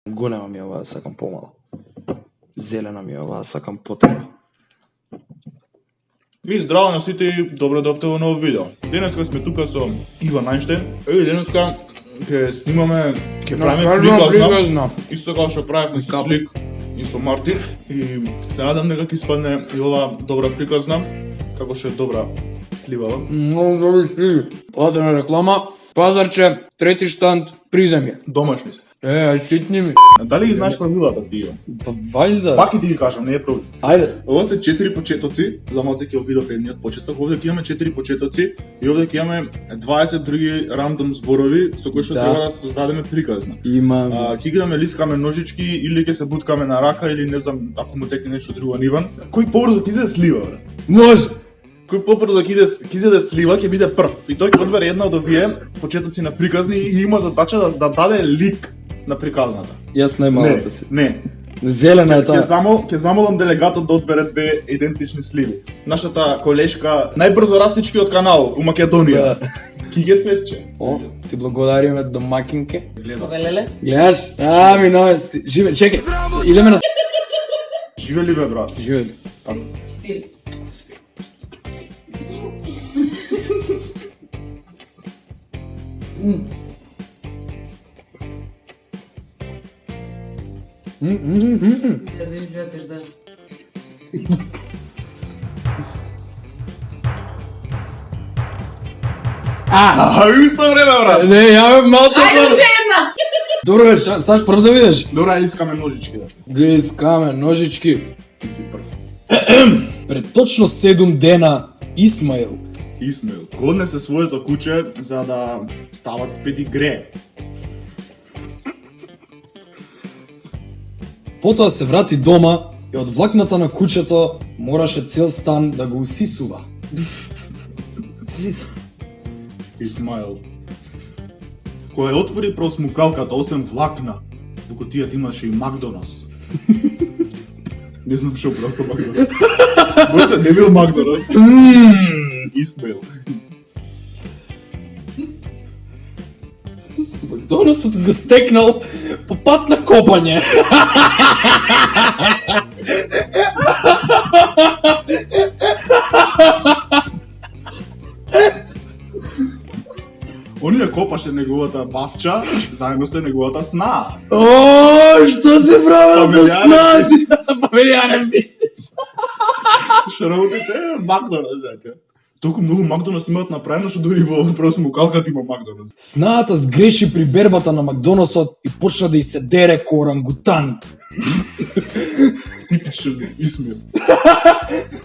Голема ми е оваа, сакам помала. Зелена ми е оваа, сакам потепа. И здраво на сите и добро дојдовте во ново видео. Денеска сме тука со Иван Ајнштейн. И денеска ќе снимаме, ќе правиме приказна. Исто како што правевме со Слик и со Мартин. И се надам дека ќе испадне и ова добра приказна, како што е добра сливава. Много добри сливи. Платена реклама, пазарче, трети штанд, приземје. Домашни се. Шитни ми. Дали ги знаеш правилата ти, Иван? Па вајда. Пак и ти ги кажам, не е проблем. Ајде. Ова се 4 почетоци, за малце ќе видов едниот почеток. Овде ќе имаме 4 почетоци и овде ќе имаме 20 други рандом зборови со кои што треба да создадеме приказна. Имам. Ќе ги даме лискаме ножички или ќе се буткаме на рака или не знам ако му текне нешто друго на Иван. Кој побрзо ќе иде слива, бре? Може. Кој побрзо ќе иде слива ќе биде прв. И тој ќе одбере една од овие почетоци на приказни и има задача да даде лик на приказната. Јас најмалата си. Не. Зелена е таа. Ќе замолам делегатот да одбере две идентични сливи. Нашата колешка, најбрзо растички од канал у Македонија. Киге Цветче. О, ти благодариме домакинке. Гледа. Гледаш? Ми новести. Живе, чекај. Идеме на... Живели бе, брат? Живе. Да изжатиш, да. Исто време, брат. Не, ја малце Ајде пар. уште една! Добро бе, саш прв да видиш. Добра, искаме ножички, да. Глискаме ножички. Ти си прв. Пред точно 7 дена Исмаил Исмаил го однесе своето куче за да стават педигре. потоа се врати дома и од влакната на кучето мораше цел стан да го усисува. Исмаил. Кој отвори просмукалката, освен влакна, во кутијата имаше и Макдоналдс. Не знам што брат со Макдоналдс. Може не бил Макдоналдс. Исмаил. Макдоналдсот го стекнал по пат на копање. Он ја копаше неговата бавча, заедно со неговата сна. О, што се правил за Фамилијарен снати? Фамилијарен бизнес. Што работите? Макдоналдс, знаете. Толку многу Макдоналдс имаат направено што дури во просмукалката има Макдоналдс. Снаата сгреши при бербата на Макдоналдсот и почна да й се дере ко орангутан. Типичен Исмаил.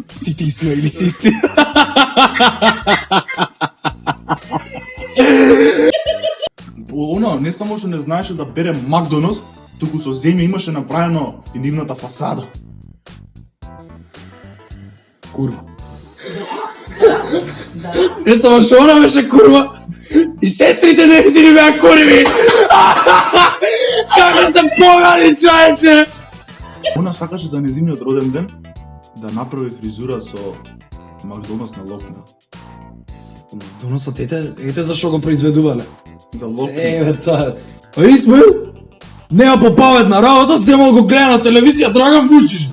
Сите Исмаили се исти. Она не само што не знаеше да бере Макдоналдс, туку со земја имаше направено и нивната фасада. Курва. Да. Не само што она беше курва, и сестрите нејзини беа курви. Како се погали, човече! Она сакаше за незиниот роден ден да направи фризура со Макдоналдс на локна. Макдоналдсот, ете зашо го произведувале. За локна. Еве тоа. А Исмаил? Нема попаветна работа, земал го гледа на телевизија Драган Вучич.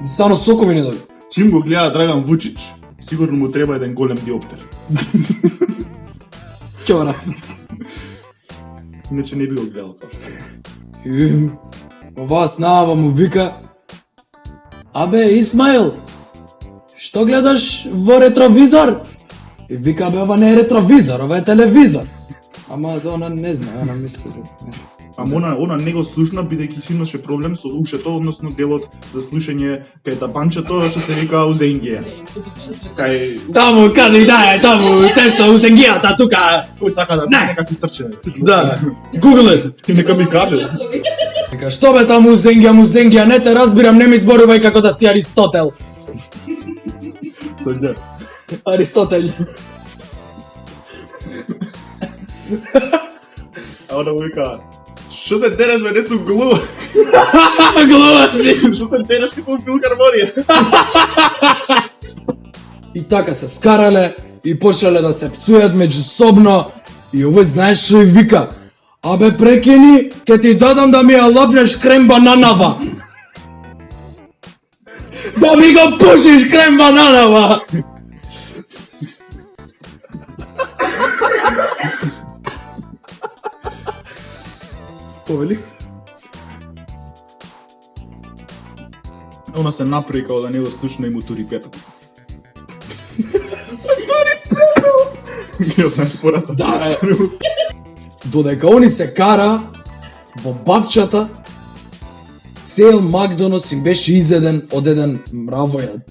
Само сокови не дојде. Чим го гледа Драган Вучич, сигурно му треба еден голем диоптер. Ќора. Иначе не би го гледал тоа. Оваа снава му вика: Абе, Исмаил, што гледаш во ретровизор? И вика: Абе, ова не е ретровизор, ова е телевизор. Ама она не знае, она мисли. Ама она не го слушна, бидејќи си имаше проблем со ушето, односно делот за слушање кај табанчето, што се вика узенгија. Кај... Таму, каде да е, таму, тесто, узенгијата, тука. Кој сака да Не. нека си срче. Да, гугле. И нека ми каже. Вика, што бе таму узенгија, не те разбирам, не ми зборувај како да си Аристотел. Со ѓе. Аристотел. А она му вика, што се тереш бе, не сум глува. Глава си. Што се тереш како филхармонија. И така се скарале и почнале да се пцујат меѓусобно и овој знаеш што и вика: Абе прекини, ке ти дадам да ми ја лапнеш крем бананава. Да ми го пушиш крем бананава. Повели? Она се направи као да не го слушна и му тури пепел. Тури пепел! Ја знаеш пората? Да, бе. Додека они се кара во бавчата, цел Макдонос им беше изеден од еден мравојад.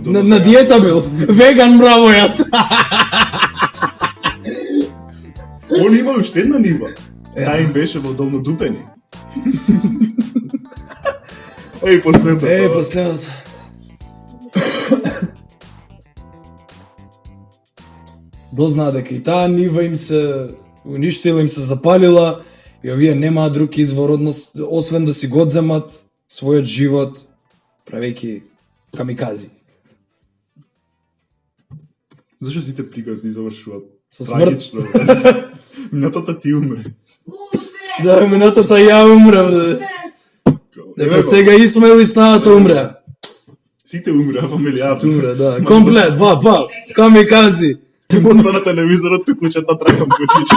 На диета бил, веган мравојад. Он има уште една нива. Таа им беше во долно дупени. Еј, последното. Последното. Дознаа дека и таа нива им се уништила, им се запалила и овие немаа друг извор освен да си го одземат својот живот правејќи камикази. Зашо сите приказни завршуваат Со смрт. трагично? Минатата ти умре. Да, минатата ја умрав. Дека сега Исмаил и снаата умре. Сите умре, фамилијата. Умре, да. Комплет, ба, камикази. Ти поста на телевизорот кој клучата Драган Вучич.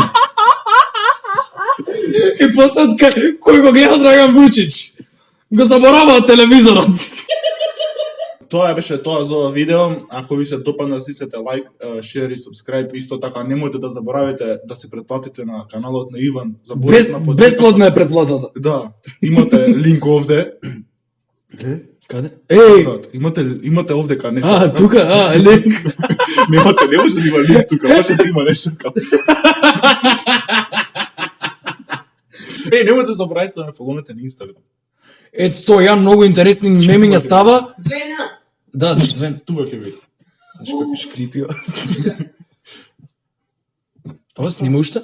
И после кој го гледа Драган Вучич, го забораваат телевизорот. Тоа беше тоа за ова видео. Ако ви се допадна, стиснете лайк, шер и субскрайб. Исто така немојте да заборавите да се претплатите на каналот на Иван за болесна поддршка. Бесплатна е претплатата. Да, имате линк овде. Каде? Еј! Имате овде кај нешто. Тука, линк. Не може да има линк тука, може да има нешто кај. Еј, немојте да забравите да ме фолонете на Инстаграм. Ето Стојан, многу интересни мемиња става. Двена. Да, Свен. Тука ќе види. Знаеш како шкрипио. Ова снима уште?